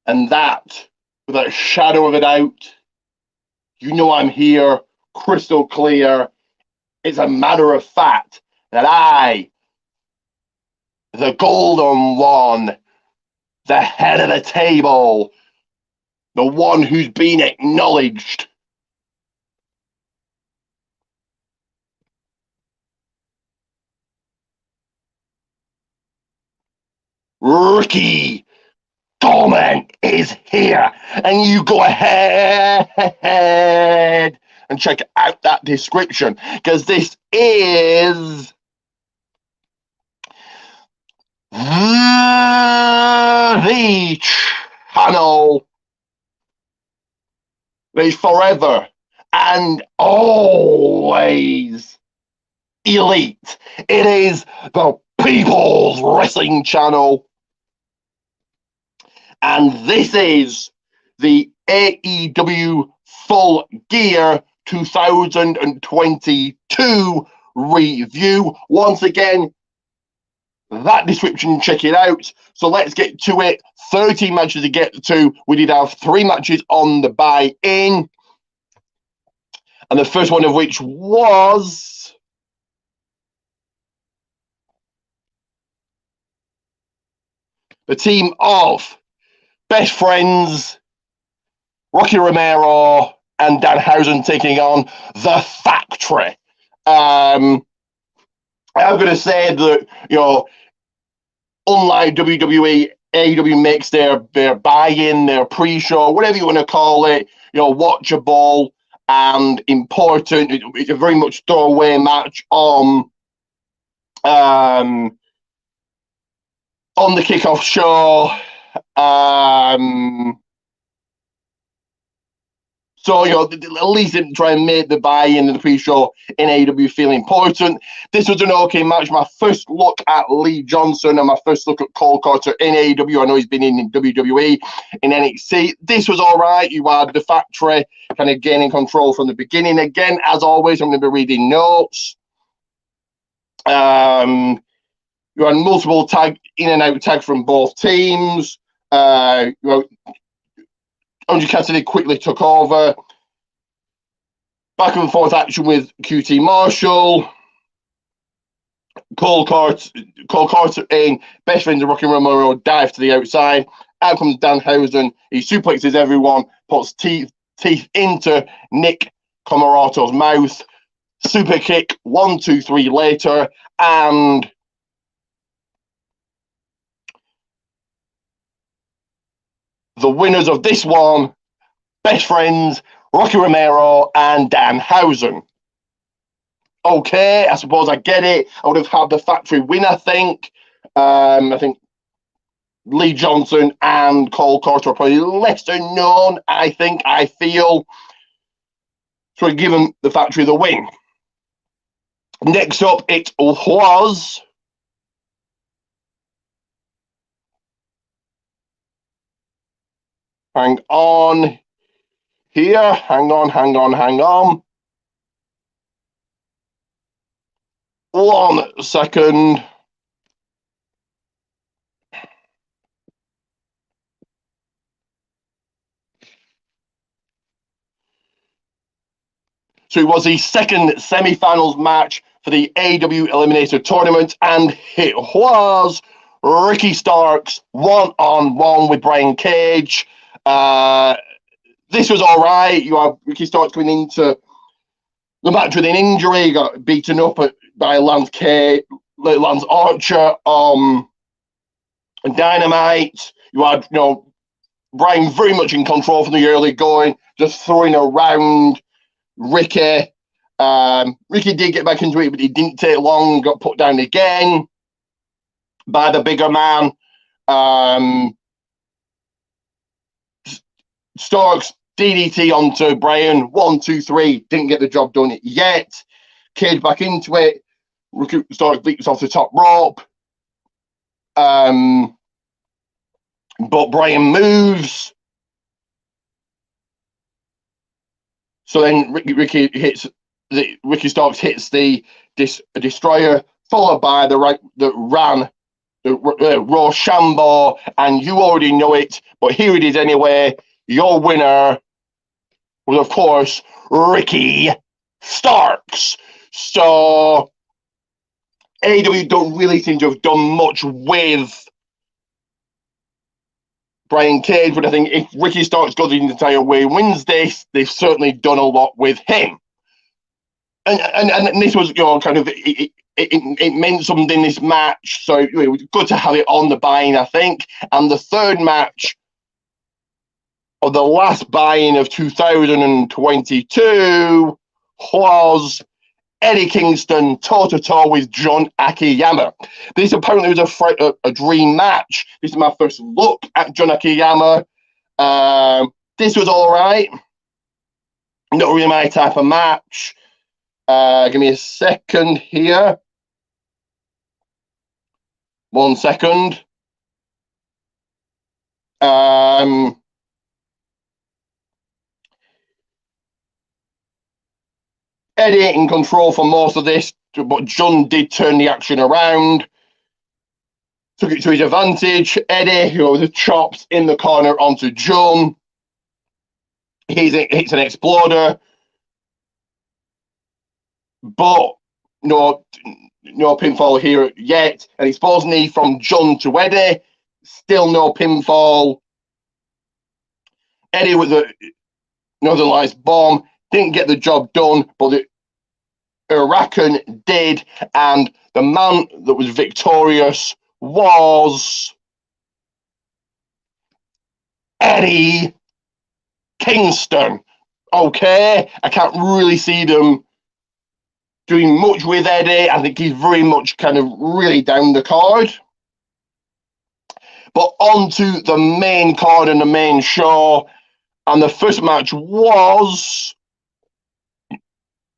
And that, without a shadow of a doubt, you know I'm here, crystal clear. It's a matter of fact that I, the golden one, the head of the table, the one who's been acknowledged, Ricky Dorman is here. And you go ahead and check out that description, because this is the channel that is forever and always elite. It is the People's Wrestling Channel. And this is the AEW Full Gear 2022 review. Once again, that description, check it out. So let's get to it. 13 matches to get to. We did have 3 matches on the buy-in. And the first one of which was the team of Best Friends, Rocky Romero and Danhausen taking on The Factory. I'm going to say that, you know, unlike WWE, AEW makes their buy-in, their pre-show, whatever you want to call it, you know, watchable and important. It's a very much throwaway match on the kickoff show. So, you know, at least try and make the buy-in and the pre-show in AEW feel important. This was an okay match. My first look at Lee Johnson and my first look at Cole Carter in AEW. I know he's been in WWE, in NXT. This was all right. You had the Factory kind of gaining control from the beginning. Again, as always, I'm going to be reading notes. You had multiple in and out tags from both teams. You know, Orange Cassidy quickly took over. Back and forth action with QT Marshall. Cole Carter in Best Friends of Rocky Romero dive to the outside. Out comes Danhausen. He suplexes everyone, puts teeth into Nick Comorato's mouth. Super kick, 1, 2, 3 later. And the winners of this one, Best Friends, Rocky Romero and Danhausen. Okay, I suppose I get it. I would have had the Factory win, I think. I think Lee Johnson and Cole Carter are probably lesser known, I feel. So I give them the Factory the win. Next up, it was hang on. 1 second. So it was the second semi-finals match for the AEW Eliminator Tournament, and it was Ricky Starks one-on-one with Brian Cage. This was all right. You have Ricky Starks coming into the match with an injury. He got beaten up by Lance Archer and Dynamite. You had, you know, Brian very much in control from the early going, just throwing around Ricky. Ricky did get back into it, but it didn't take long. Got put down again by the bigger man. Starks DDT onto Brian. 1, 2, 3. Didn't get the job done yet. Cage back into it. Starks leaps off the top rope. But Brian moves. So then Ricky Starks hits the Destroyer, followed by the Ran Rochambeau, and you already know it, but here it is anyway. Your winner was, of course, Ricky Starks. So AEW don't really seem to have done much with Brian Cage, but I think if Ricky Starks goes the entire way and wins this, they've certainly done a lot with him. And this was, kind of, it meant something, this match, so it was good to have it on the buy-in, I think. And the third match of the last buy-in of 2022 was Eddie Kingston toe-to-toe with John Akiyama. This apparently was a dream match. This is my first look at John Akiyama. This was all right. Not really my type of match. Give me a second here. 1 second. Eddie in control for most of this, but John did turn the action around. Took it to his advantage. Eddie, with the chops in the corner onto John. He hits an exploder. But no pinfall here yet. And exposed knee from John to Eddie. Still no pinfall. Eddie with the Northern Lights bomb. Didn't get the job done, but the Huracan did. And the man that was victorious was Eddie Kingston. Okay, I can't really see them doing much with Eddie. I think he's very much kind of really down the card. But on to the main card and the main show. And the first match was,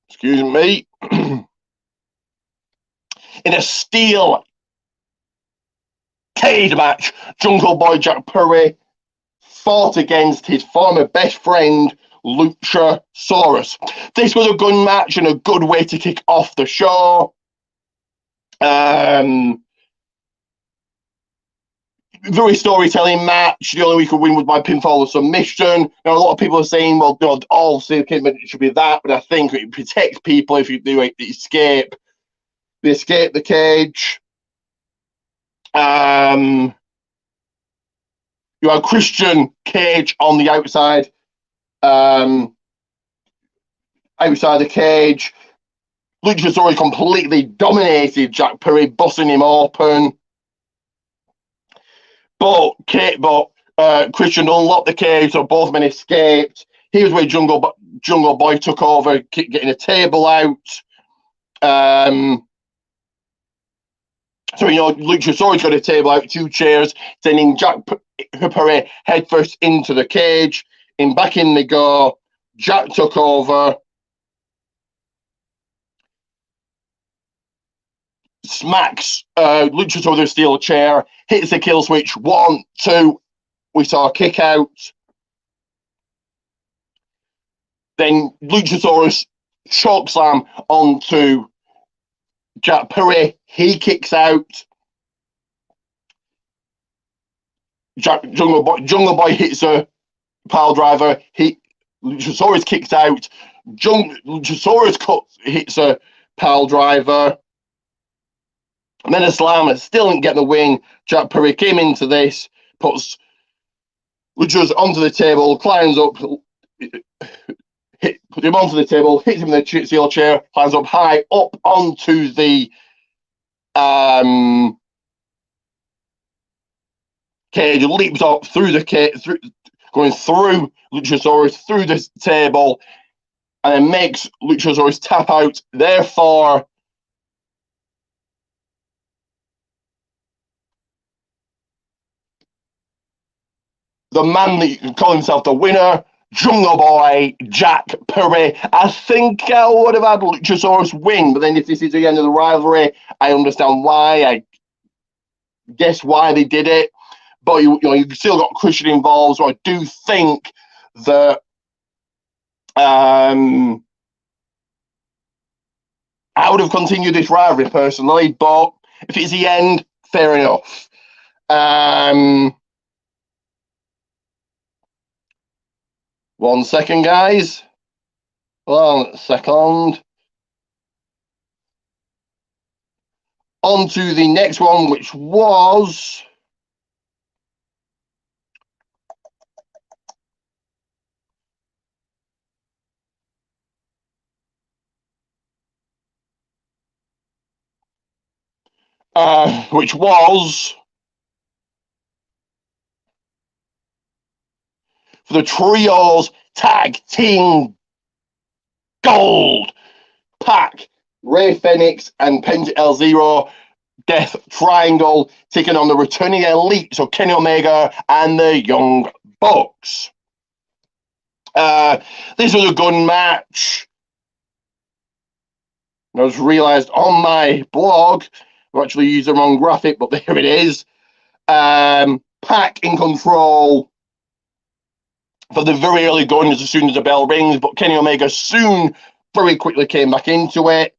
excuse me, in a steel cage match, Jungle Boy Jack Perry fought against his former best friend, Luchasaurus. This was a good match and a good way to kick off the show. Very storytelling match. The only way you could win was by pinfall or submission. Now, a lot of people are saying, well, all it should be that, but I think it protects people if you do escape. They escape the cage. You have Christian Cage on the outside. Outside the cage. Luchasaurus completely dominated Jack Perry, busting him open. But Christian unlocked the cage, so both men escaped. Here's where Jungle Boy took over, getting a table out. So, Luchasaurus got a table out, 2 chairs, sending Jack Perry headfirst into the cage. Back in they go. Jack took over. Smacks Luchasaurus with a steel chair. Hits the kill switch. 1, 2. We saw a kick out. Then Luchasaurus choke slam onto Jack Perry. He kicks out. Jungle Boy hits a pile driver. Luchasaurus kicks out. Luchasaurus hits a pile driver. And then a slam. Still didn't get the win. Jack Perry came into this, puts Luchasaurus onto the table, climbs up, put him onto the table, hits him with the steel chair, climbs up high, up onto the cage, leaps up through the cage, going through Luchasaurus, through the table, and then makes Luchasaurus tap out. Therefore, the man that you can call himself the winner, Jungle Boy Jack Perry. I think I would have had Luchasaurus win, but then if this is the end of the rivalry, I understand why. I guess why they did it. But you still got Christian involved, so I do think that I would have continued this rivalry personally. But if it's the end, Fair enough. 1 second, guys. Hold on a second. On to the next one, which was for the trios tag team gold. Pac, Ray Phoenix, and Penta El Zero Death Triangle taking on the returning Elite, so Kenny Omega and the Young Bucks. This was a good match. I just realised on my blog, I actually used the wrong graphic, but there it is. Pac in control for the very early going as soon as the bell rings, but Kenny Omega soon, very quickly came back into it.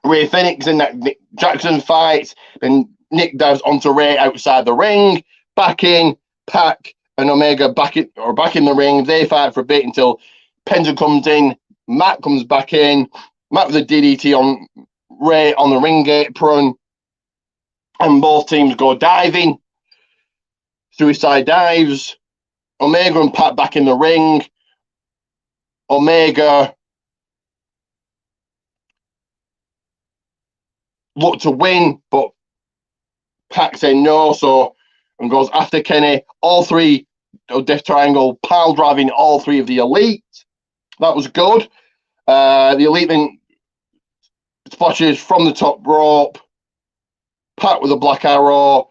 Ray Phoenix in that Nick Jackson fight, and Nick dives onto Ray outside the ring. Back in, Pac and Omega back in the ring. They fight for a bit until Penta comes in. Matt comes back in. Matt with a DDT on Ray on the ring apron, and both teams go diving. Suicide dives. Omega and Pac back in the ring. Omega look to win, but Pac said no, so and goes after Kenny. All three of Death Triangle pile driving all three of the Elite. That was good. The Elite then splashes from the top rope. Pac with a black arrow,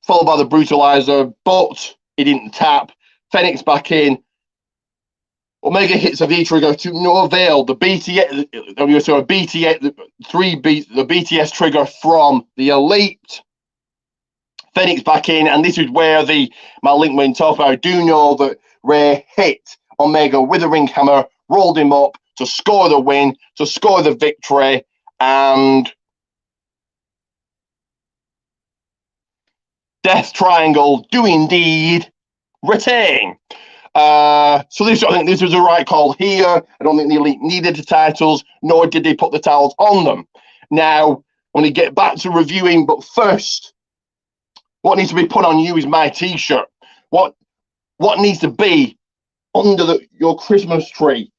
followed by the brutalizer, but he didn't tap. Phoenix back in. Omega hits a V-trigger to no avail. The BTS, the BTS trigger from the Elite. Phoenix back in, and this is where my link went off. I do know that Ray hit Omega with a ring hammer, rolled him up to score the win, to score the victory, and Death Triangle do indeed retain. So I think this was the right call here. I don't think the Elite needed the titles, nor did they put the titles on them. Now, I'm going to get back to reviewing, but first, what needs to be put on you is my T-shirt. What needs to be under your Christmas tree?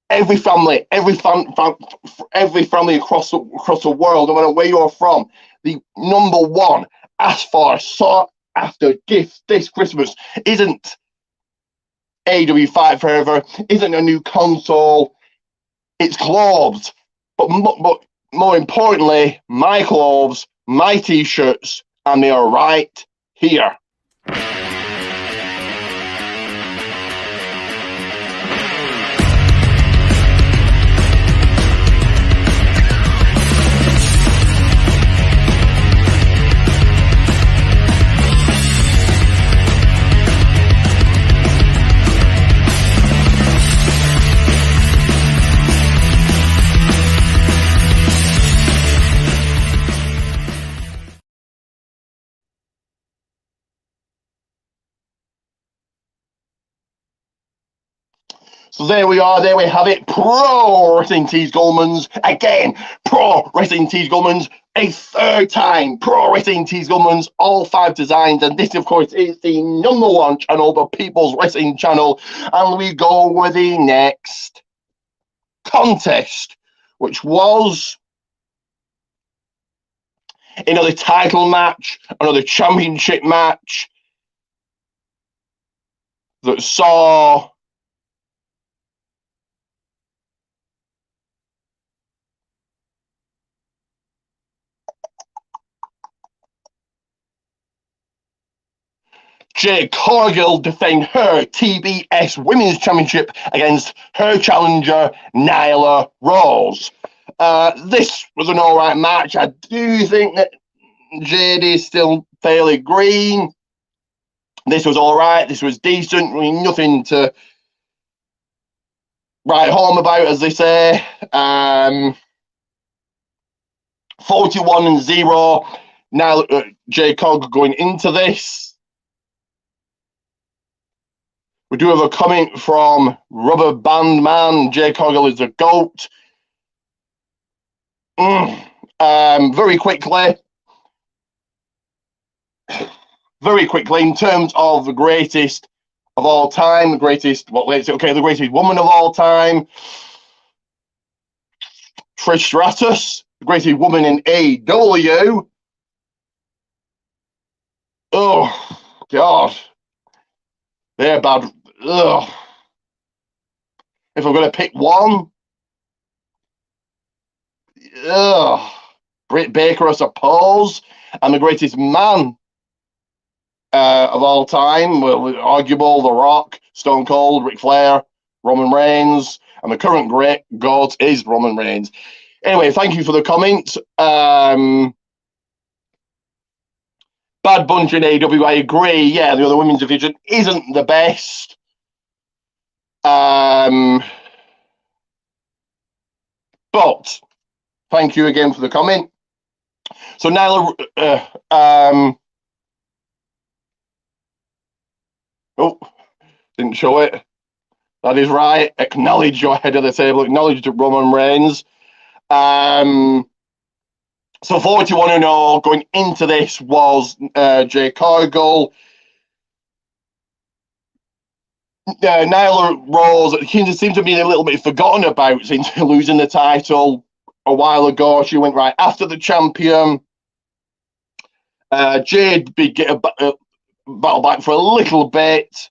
Every family across the world, no matter where you're from, the number one asked for, sought after gift this Christmas isn't AEW Fight Forever, isn't a new console, it's clothes. But more importantly, my clothes, my T-shirts, and they are right here. So there we are, there we have it. Pro Wrestling Tees Goldman's. Again, Pro Wrestling Tees Goldman's. A third time, Pro Wrestling Tees Goldman's. All 5 designs. And this, of course, is the number 1 channel, the People's Wrestling Channel. And we go with the next contest, which was another title match, another championship match that saw Jade Cargill defend her TBS Women's Championship against her challenger, Nyla Rose. This was an all right match. I do think that Jade is still fairly green. This was all right. This was decent. I mean, nothing to write home about, as they say. 41-0. Now J Cog going into this. We do have a comment from Rubber Band Man. J Coggle is a GOAT. Very quickly, in terms of the greatest of all time, the greatest woman of all time, Trish Stratus, the greatest woman in AEW. Oh, God. They're bad. Ugh. If I'm going to pick one, Britt Baker, I suppose, and the greatest man of all time, well, arguable, The Rock, Stone Cold, Ric Flair, Roman Reigns, and the current great GOAT is Roman Reigns. Anyway, thank you for the comments. Bad bunch in AEW, I agree. Yeah, the other women's division isn't the best. But thank you again for the comment. So Nyla, didn't show it. That is right. Acknowledge your head of the table. Acknowledge Roman Reigns. So 41-0 going into this was Jay Cargill. Nyla Rose seemed to be a little bit forgotten about since losing the title a while ago. She went right after the champion. Jade did get a battle back for a little bit.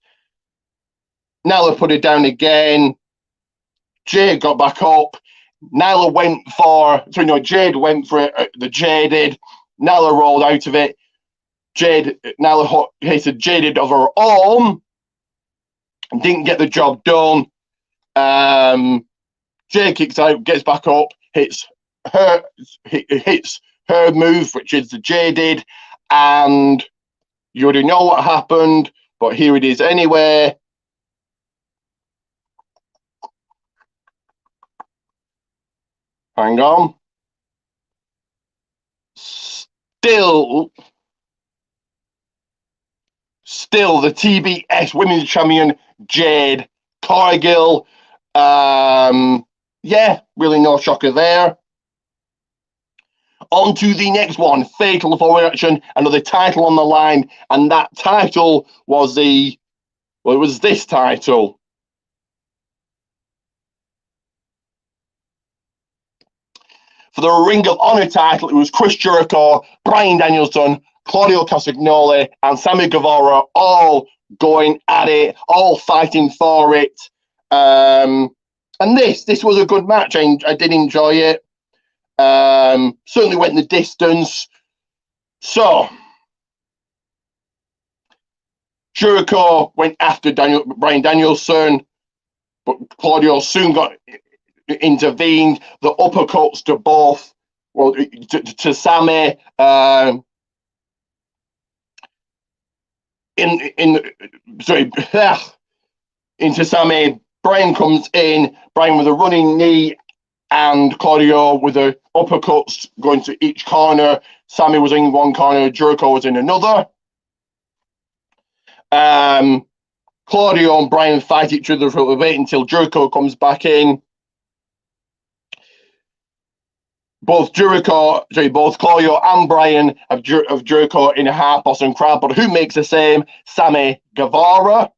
Nyla put it down again. Jade got back up. Nyla went for, Jade went for it, the Jaded. Nyla rolled out of it. Nyla hit Jaded of her own. Didn't get the job done. Jade kicks out, gets back up, hits her move, which is the Jaded, and you already know what happened, but here it is anyway. Hang on. Still the TBS Women's Champion, Jade Cargill. Yeah, really no shocker there. On to the next one, Fatal 4-Way: another title on the line, and that title was it was this title. For the Ring of Honor title, it was Chris Jericho, Bryan Danielson, Claudio Castagnoli, and Sammy Guevara all going at it, all fighting for it. And this was a good match. I did enjoy it. Certainly went the distance. So Jericho went after Bryan Danielson, but Claudio soon got intervened. The uppercuts to both, to Sammy. Into Sammy. Bryan comes in. Bryan with a running knee, and Claudio with the uppercuts going to each corner. Sammy was in one corner. Jericho was in another. Claudio and Bryan fight each other for a little bit until Jericho comes back in. Both Claudio and Bryan have Jericho in a half Boston crab, but who makes the same? Sammy Guevara.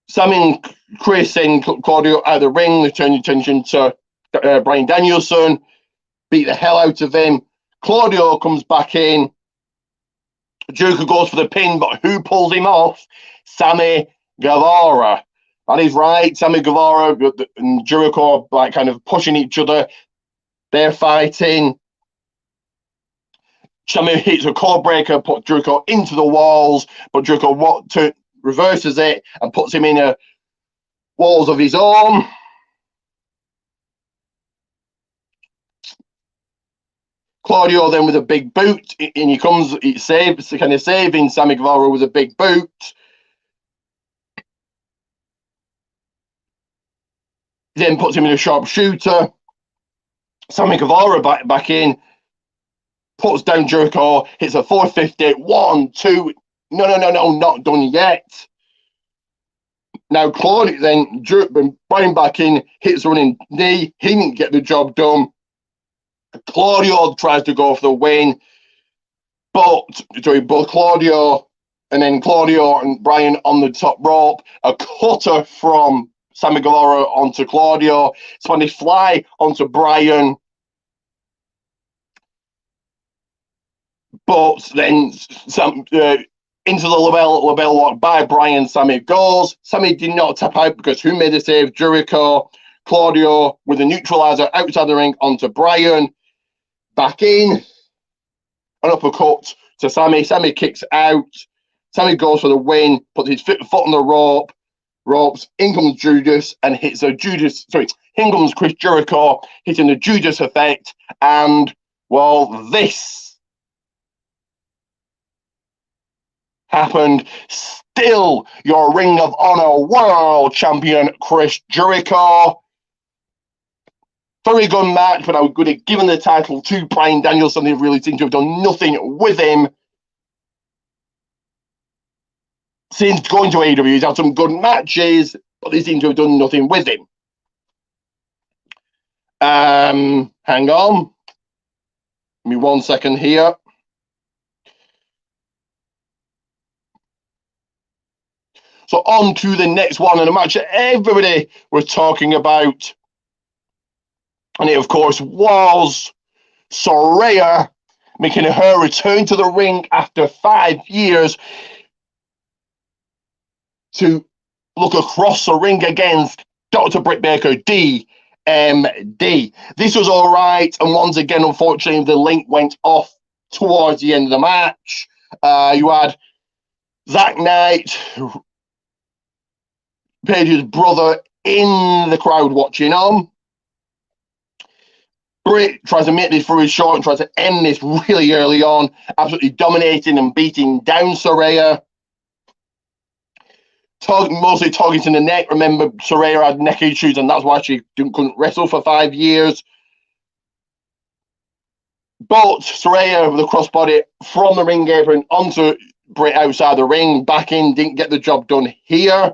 Sammy and Chris and Claudio out of the ring. They turn attention to Bryan Danielson, beat the hell out of him. Claudio comes back in. Jericho goes for the pin, but who pulls him off? Sammy Guevara. That is right. Sammy Guevara and Jericho are kind of pushing each other. They're fighting. Sammy hits a cord breaker, puts Jericho into the walls, but Jericho reverses it and puts him in walls of his own. Claudio then with a big boot, and he comes, saving Sammy Guevara with a big boot. Then puts him in a sharpshooter. Sammy Guevara back in, puts down Jericho, hits a 450. 1, 2. No, not done yet. Now Claudio then Brian back in, hits a running knee. He didn't get the job done. Claudio tries to go for the win, but Claudio and Brian on the top rope, a cutter from Sammy Guevara onto Claudio. So when they fly onto Brian, but then into the label lock by Brian, Sammy goes. Sammy did not tap out because who made the save? Jericho. Claudio with a neutralizer outside the ring onto Brian. Back in. An uppercut to Sammy. Sammy kicks out. Sammy goes for the win, puts his foot on the ropes. In comes Judas and hits a Judas. Sorry, in comes Chris Jericho, hitting the Judas effect. And, well, this happened. Still your Ring of Honor World Champion, Chris Jericho. Very good match, but I would have given the title to Bryan Danielson. They really seem to have done nothing with him. Since going to AEW, he's had some good matches, but they seem to have done nothing with him. Hang on. Give me 1 second here. So on to the next one, and a match that everybody was talking about. And it, of course, was Saraya making her return to the ring after 5 years to look across the ring against Dr. Britt Baker, DMD. This was all right, and once again, unfortunately, the link went off towards the end of the match. You had Zack Knight, Paige's brother, in the crowd watching on. Britt tries to make this very short and tries to end this really early on, absolutely dominating and beating down Saraya. Mostly targeting the neck. Remember, Saraya had neck issues, and that's why she couldn't wrestle for 5 years. But Saraya with a crossbody from the ring apron onto Britt outside the ring, back in, didn't get the job done here.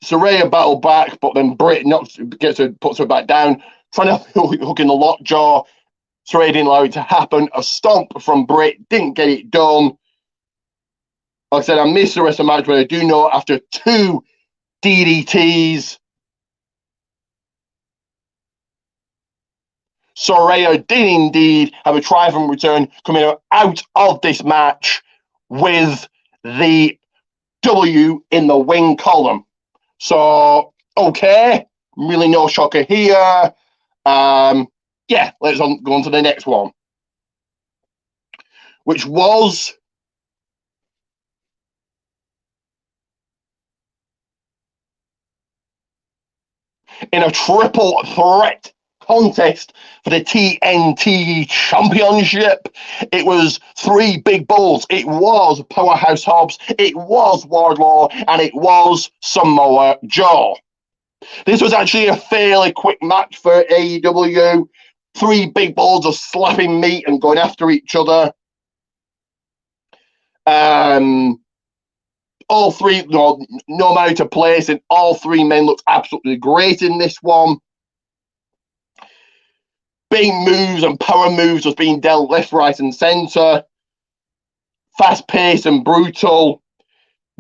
Saraya battled back, but then Britt puts her back down, trying to hook in the lockjaw. Saraya didn't allow it to happen. A stomp from Britt, didn't get it done. Like I said, I missed the rest of the match, but I do know after 2 DDTs, Saraya did indeed have a triumphant return, coming out of this match with the W in the win column. So, okay, really no shocker here. Yeah, let's go on to the next one, which was in a triple threat contest for the TNT Championship. It was 3 big bulls. It was Powerhouse Hobbs, it was Wardlow, and it was Samoa Joe. This was actually a fairly quick match for AEW. 3 big bulls are slapping meat and going after each other. All 3, no matter to place, and all 3 men looked absolutely great in this one. Big moves and power moves was being dealt left, right, and centre. Fast paced and brutal.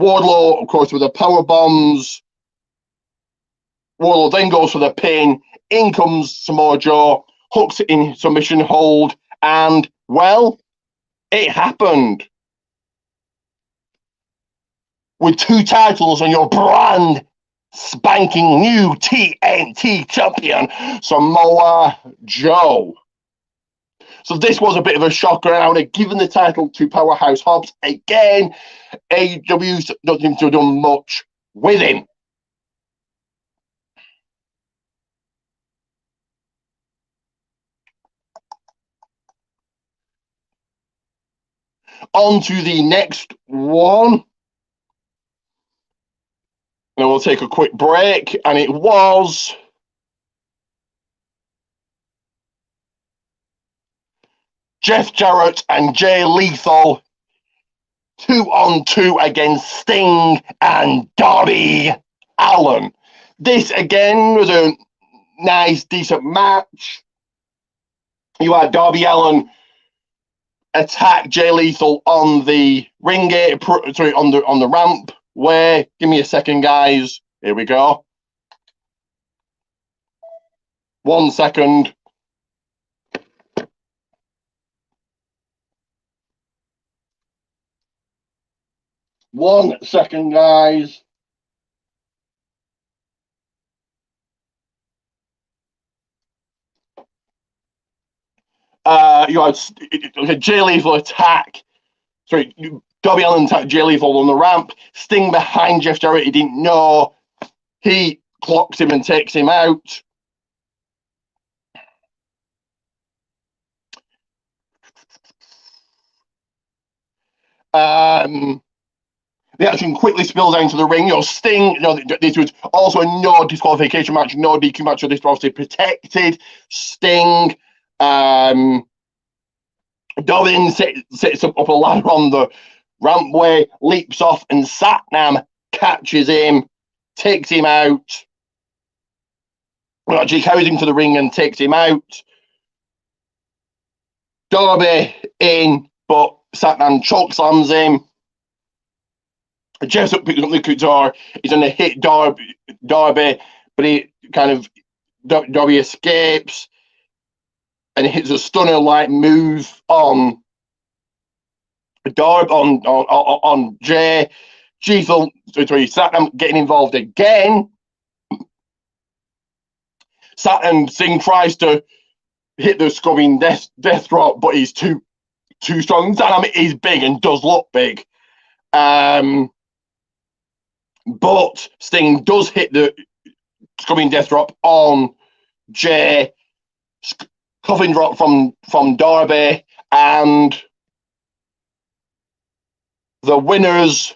Wardlow, of course, with the power bombs. Wardlow then goes for the pin. In comes Samoa Joe, hooks it in submission hold, and, well, it happened. With 2 titles on your brand spanking new TNT champion, Samoa Joe. So this was a bit of a shocker, and I would have given the title to Powerhouse Hobbs. Again, AEW doesn't seem to have done much with him. On to the next one. And we'll take a quick break, and it was Jeff Jarrett and Jay Lethal 2-on-2 against Sting and Darby Allin. This again was a nice, decent match. You had Darby Allin attack Jay Lethal on the ring gate, on the ramp. Where? Give me a second, guys. Here we go. 1 second. One second, guys. You had Jay Lethal attack. Sorry, Darby Allin attacked Jay Lethal on the ramp. Sting behind Jeff Jarrett. He didn't know. He clocks him and takes him out. The action quickly spills down to the ring. Sting, this was also a no disqualification match, no DQ match, so this was obviously protected. Sting, Dobbin sets up a ladder on the rampway, leaps off, and Satnam catches him, takes him out. Well, actually carries him to the ring and takes him out. Darby in, but Satnam chokeslams him. Jessup picks up the guitar. He's going to hit Darby, but he Darby escapes and hits a stunner-like move on Darby, on Jay. Satnam getting involved again. Satnam Singh tries to hit the scrubbing death drop, but he's too strong. Satnam is big and does look big. But Sting does hit the scrubbing death drop on Jay, coffin drop from Darby, and the winners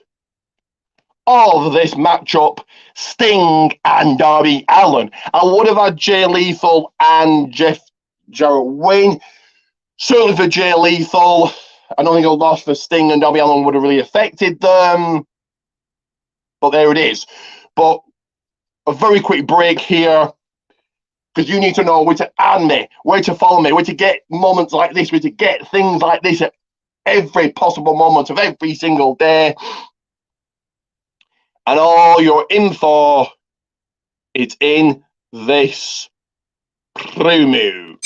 of this matchup, Sting and Darby Allin. I would have had Jay Lethal and Jeff Jarrett win. Certainly for Jay Lethal, I don't think a loss for Sting and Darby Allin would have really affected them. But there it is. But a very quick break here, because you need to know where to add me, where to follow me, where to get moments like this, where to get things like this at every possible moment of every single day. And all your info, it's in this promo.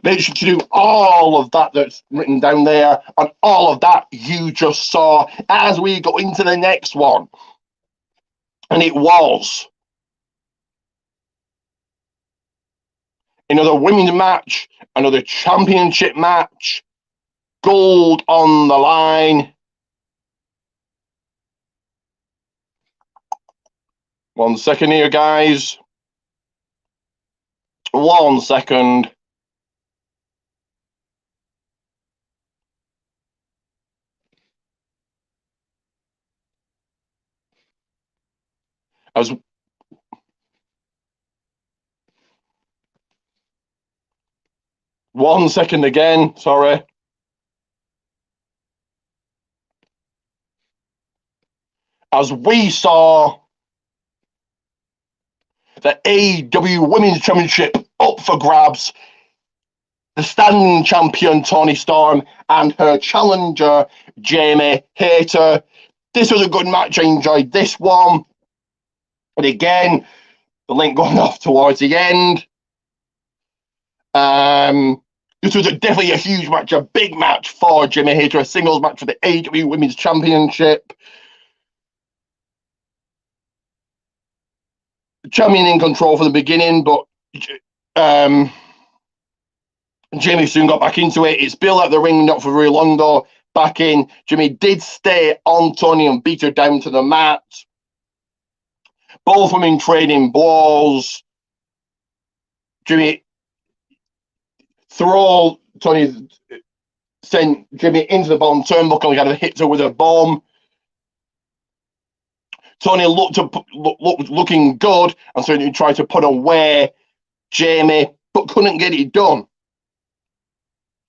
Make sure to do all of that that's written down there and all of that you just saw as we go into the next one. And it was another women's match, another championship match, gold on the line. 1 second here, guys. 1 second. As 1 second again, sorry. As we saw the AEW Women's Championship up for grabs, the standing champion Toni Storm and her challenger Jamie Hayter. This was a good match. I enjoyed this one. And again, the link going off towards the end. This was definitely a huge match, a big match for Jamie Hayter, a singles match for the AEW Women's Championship. champion in control from the beginning, but Jimmy soon got back into it. It's built at the ring, not for very long though. Back in, Jimmy did stay on Tony and beat her down to the mat. Both women trading blows. Jimmy throw Tony, sent Jimmy into the bottom turnbuckle and kind of hit her with a bomb. Tony looking good and certainly tried to put away Jamie, but couldn't get it done.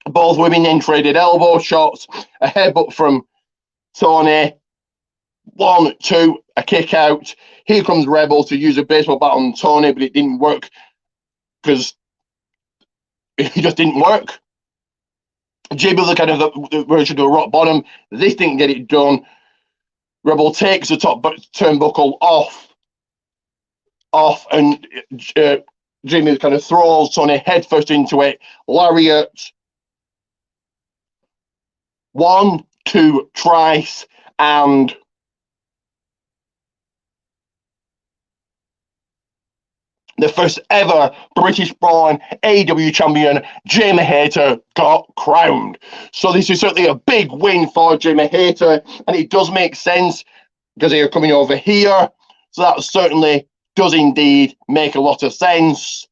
Both women then traded elbow shots, a headbutt from Tony, 1, 2, a kick out. Here comes Rebel to use a baseball bat on Tony, but it didn't work because it just didn't work. Jamie was kind of the version of rock bottom. This didn't get it done. Rebel takes the top turnbuckle off, and Jamie kind of throws Tony headfirst into it. Lariat. 1, 2, thrice, and the first ever British-born AEW champion, Jamie Hayter, got crowned. So this is certainly a big win for Jamie Hayter, and it does make sense because they're coming over here. So that certainly does indeed make a lot of sense.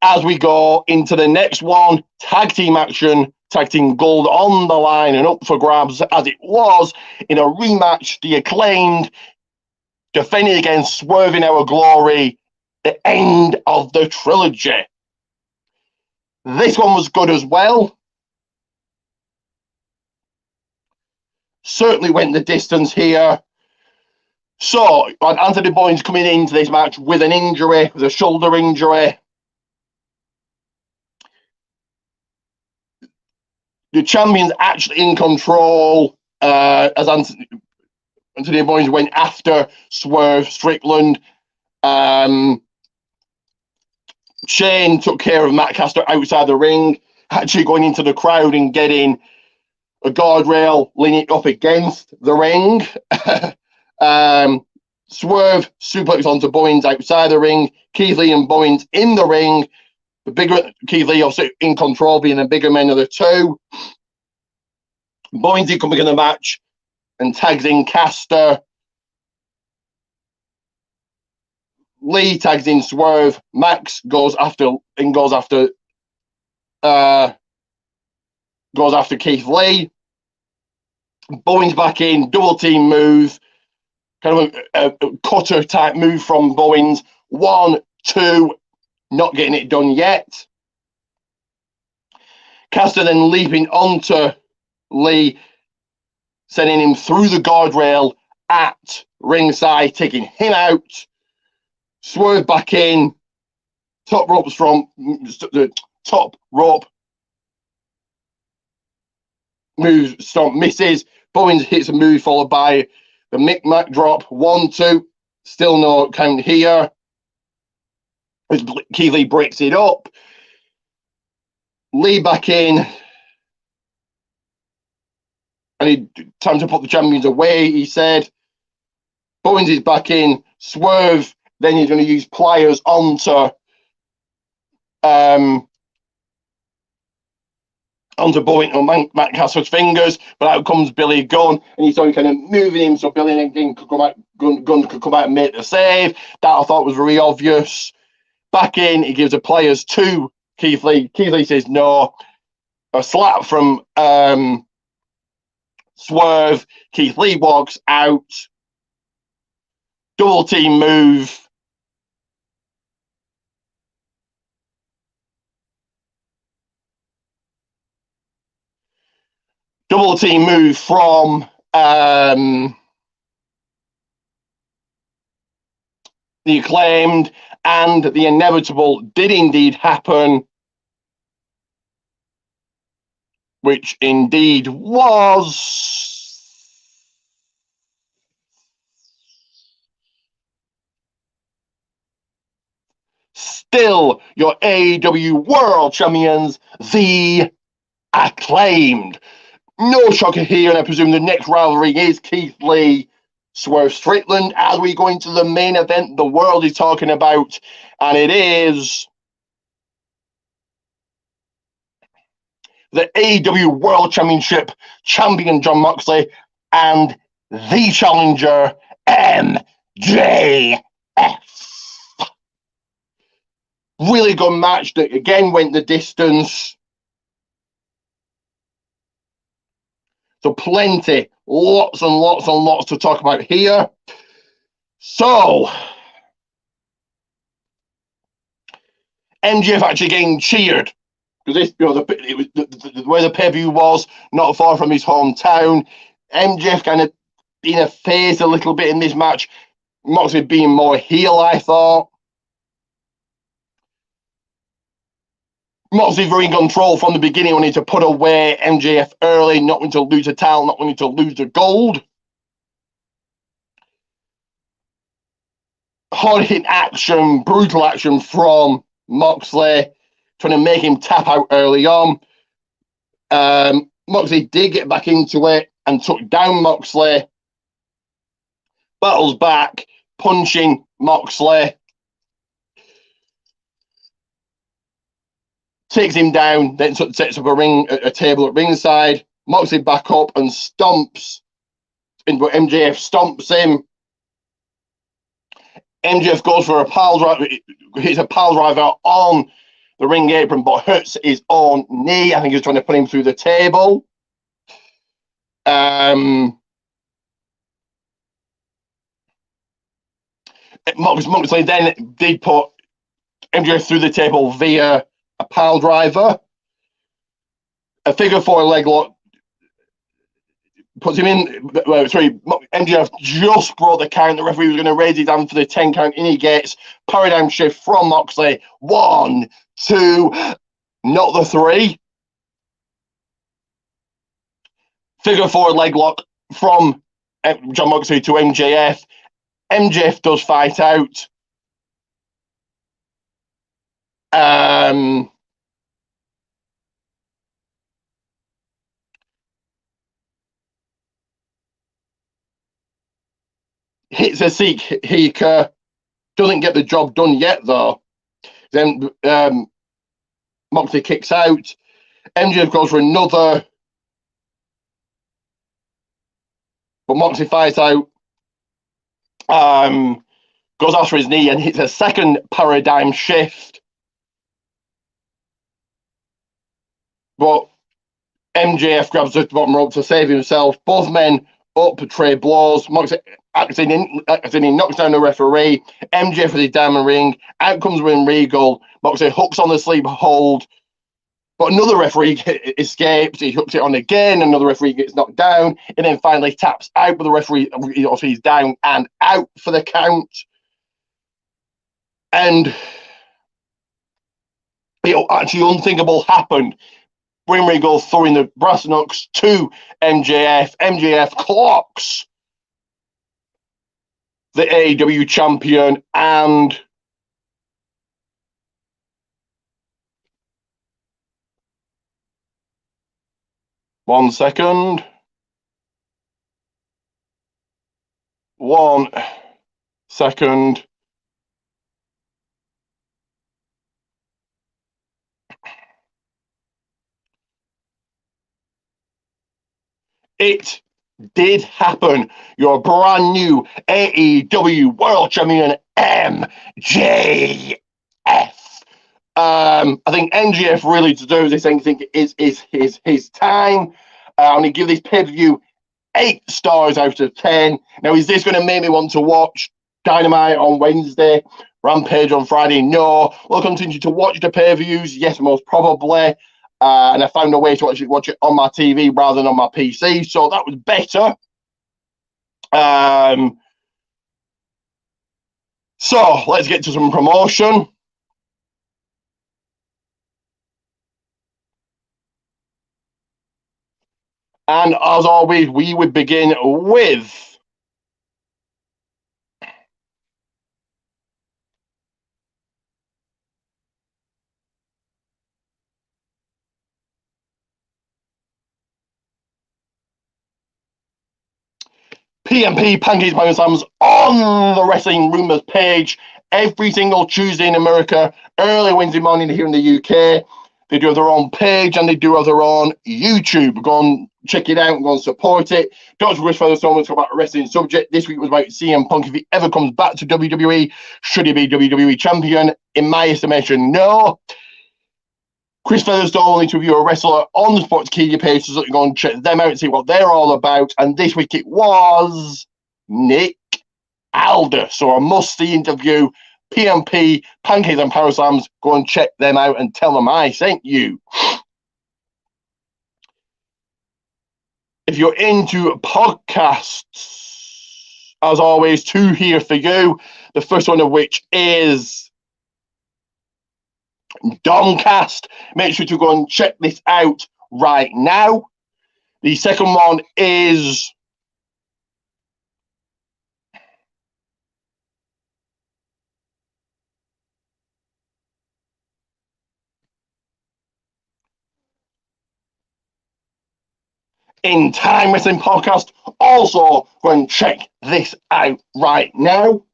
As we go into the next one, tag team action, tag team gold on the line and up for grabs as it was in a rematch. The Acclaimed defending against Swerve in Our Glory, the end of the trilogy. This one was good as well. Certainly went the distance here. So, Anthony Bowens coming into this match with an injury, with a shoulder injury. The champion's actually in control as Anthony Bowens went after Swerve Strickland. Shane took care of Matt Caster outside the ring, actually going into the crowd and getting a guardrail leaning up against the ring. Swerve suplex onto Bowens outside the ring. Keith Lee and Bowens in the ring. The bigger Keith Lee also in control, being a bigger man of the two. Bowens coming in the match and tags in Caster. Lee tags in Swerve. Max goes after Keith Lee. Bowens back in, double team move, kind of a cutter type move from Bowens. 1, 2, not getting it done yet. Caster then leaping onto Lee, sending him through the guardrail at ringside, taking him out. Swerve back in, top ropes from the top rope. Move stomp misses. Bowens hits a move followed by the Mick-Mac drop. 1, 2, still no count here. Keith Lee breaks it up. Lee back in. And time to put the champions away, he said. Bowens is back in. Swerve, then he's going to use pliers onto Bowens or Matt Caster's fingers, but out comes Billy Gunn, and he's kind of moving him so Billy again could come out, Gunn could come out and make the save. That I thought was very obvious. Back in, he gives the pliers to Keith Lee. Keith Lee says no. A slap from Swerve. Keith Lee walks out. Double team move. Double team move from the Acclaimed, and the inevitable did indeed happen, which indeed was still your AEW World Champions, the Acclaimed. No shocker here, and I presume the next rivalry is Keith Lee, Swerve Strickland, as we go into the main event the world is talking about, and it is the AEW World Championship champion Jon Moxley and the challenger MJF. Really good match that again went the distance. So plenty, lots and lots and lots to talk about here. So MJF actually getting cheered because this, it was the way the pay-per-view was, not far from his hometown. MJF kind of being a face a little bit in this match, Moxley being more heel, I thought. Moxley very in control from the beginning, wanting to put away MJF early, not wanting to lose the title, not wanting to lose the gold. Hard-hitting action, brutal action from Moxley, trying to make him tap out early on. Moxley did get back into it and took down Moxley. Battles back, punching Moxley. Takes him down, then sets up a table at ringside. Moxley back up and stomps. MJF stomps him. MJF goes for a pile driver, hits a pile driver on the ring apron, but hurts his own knee. I think he's trying to put him through the table. Moxley then did put MJF through the table via a pile driver. A figure four leg lock puts him in. MJF just brought the count. The referee was going to raise it down for the 10 count, and he gets paradigm shift from Moxley. 1, 2, not the 3. Figure four leg lock from Jon Moxley to MJF. MJF does fight out. Hits a Seeker. Doesn't get the job done yet, though. Then Moxley kicks out. MJF goes for another. But Moxley fights out. Goes after his knee and hits a second paradigm shift. But MJF grabs the bottom rope to save himself. Both men up, trade blows. Moxley accidentally knocks down the referee. MJF with his diamond ring. Out comes Win Regal. Moxley hooks on the sleep hold. But another referee escapes. He hooks it on again. Another referee gets knocked down. And then finally taps out. But the referee, he's down and out for the count. And actually unthinkable happened. Win Regal throwing the brass knucks to MJF. MJF clocks the AEW champion and One second. It did happen. Your brand new AEW World Champion MJF. I think MJF really deserves this. I think it is his time. I'm going to give this pay-per-view 8 stars out of 10. Now, is this going to make me want to watch Dynamite on Wednesday, Rampage on Friday? No. Will I continue to watch the pay-per-views? Yes, most probably. And I found a way to actually watch it on my TV rather than on my PC, so that was better. So let's get to some promotion. And as always, we would begin with PMP Pancakes Power Slams on the Wrestling Rumours page every single Tuesday in America, early Wednesday morning here in the UK. They do have their own page and they do have their own YouTube. Go and check it out and go and support it. Dr. Chris Featherstone was talking about a wrestling subject. This week was about CM Punk. If he ever comes back to WWE, should he be WWE champion? In my estimation, no. Chris Featherstone will interview a wrestler on the Sportskeeda page, so you go and check them out and see what they're all about. And this week it was Nick Alder. So a must-see interview. PMP, Pancakes and Power Slams. Go and check them out and tell them I sent you. If you're into podcasts, as always, two here for you. The first one of which is Domcast. Make sure to go and check this out right now. The second one is In Time Wrestling Podcast. Also, go and check this out right now.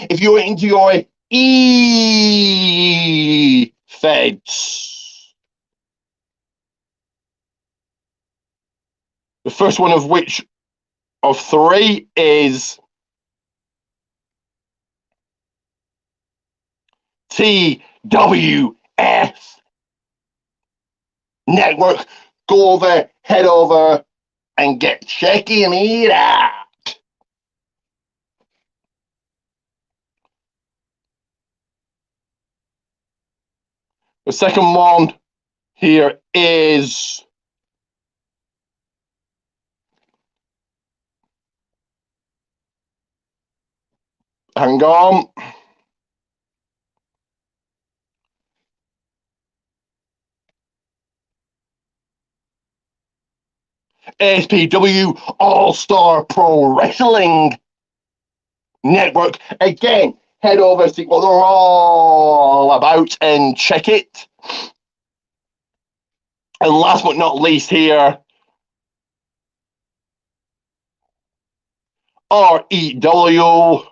If you're into your E-Feds, the first one of which of three is TWF Network. Go over, head over, and get checking it out. The second one here is hang on. ASPW All-Star Pro Wrestling Network. Again, head over, see what they're all about and check it. And last but not least here, REW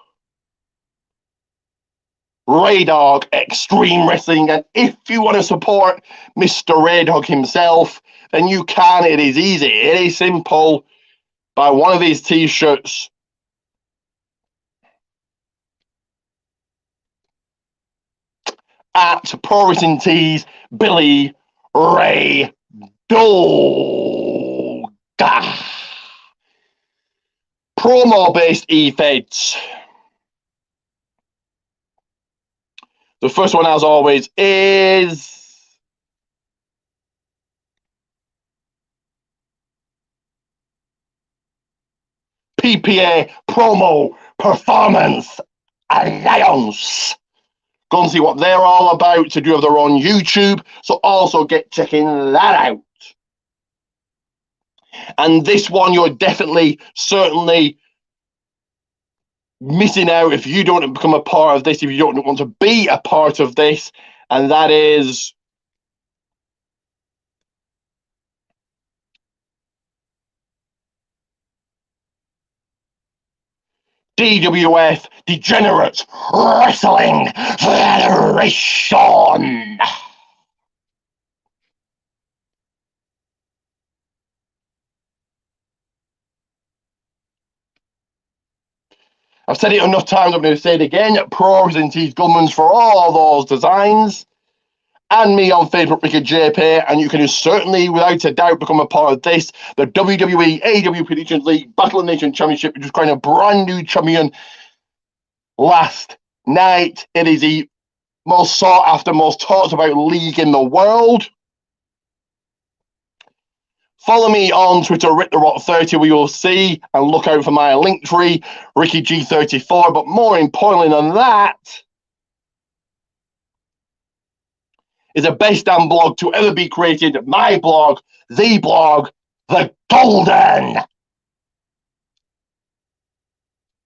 Ray Dog Extreme Wrestling. And if you want to support Mr. Ray Dog himself, then you can. It is easy. It is simple. Buy one of his t-shirts. At Pro Wrestling Tees, Billy Ray Dog. Promo-based E-Feds. The first one, as always, is PPA Promo Performance Alliance. Go and see what they're all about to do have their own YouTube. So also get checking that out. And this one, you're definitely, certainly missing out if you don't become a part of this, if you don't want to be a part of this. And that is DWF Degenerate Wrestling Federation. I've said it enough times, I'm going to say it again. Pro Wrestling Tees Gullmans for all those designs. And me on Facebook, Ricky JP, and you can certainly, without a doubt, become a part of this. The WWE AEW Predictions League Battle of the Nation Championship, which is crowned a brand new champion last night. It is the most sought after, most talked about league in the world. Follow me on Twitter, RickTheRock30, where you'll see and look out for my link tree, RickyG34. But more importantly than that, is the best damn blog to ever be created. My blog, the Golden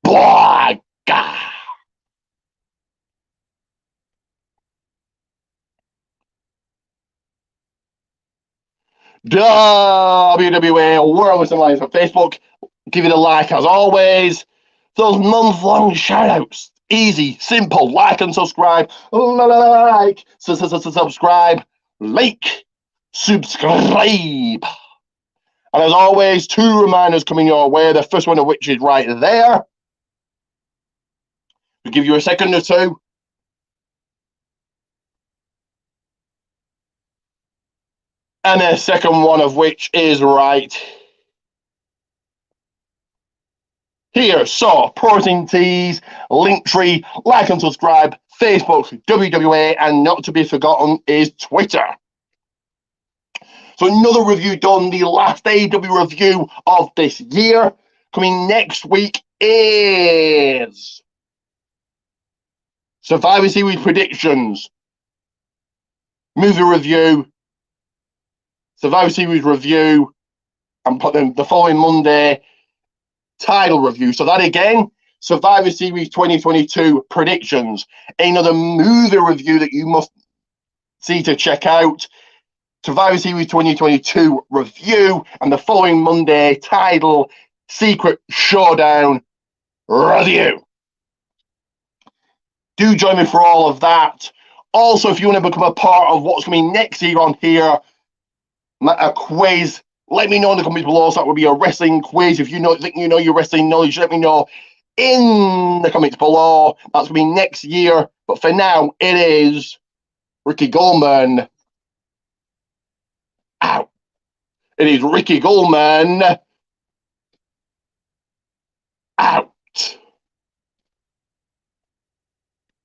Blog. WWE World Wrestling Alliance on Facebook. Give it a like as always. Those month-long shout-outs. Easy, simple. Like and subscribe. Like, subscribe. Like, subscribe. And as always, 2 reminders coming your way. The first one of which is right there. We'll give you a second or two. And the second one of which is right here. So, Protein Tees, Linktree, like and subscribe, Facebook, WWE, and not to be forgotten is Twitter. So another review done, the last AW review of this year. Coming next week is Survivor Series predictions, movie review, Survivor Series review, and put them the following Monday, title review. So that again, Survivor Series 2022 predictions. Another movie review that you must see to check out. Survivor Series 2022 review, and the following Monday, title Secret Showdown review. Do join me for all of that. Also, if you want to become a part of what's coming next year on here, a quiz, let me know in the comments below. So that would be a wrestling quiz. If you think you know your wrestling knowledge, let me know in the comments below. That's going to be next year. But for now, it is Ricky Goldman out. It is Ricky Goldman out.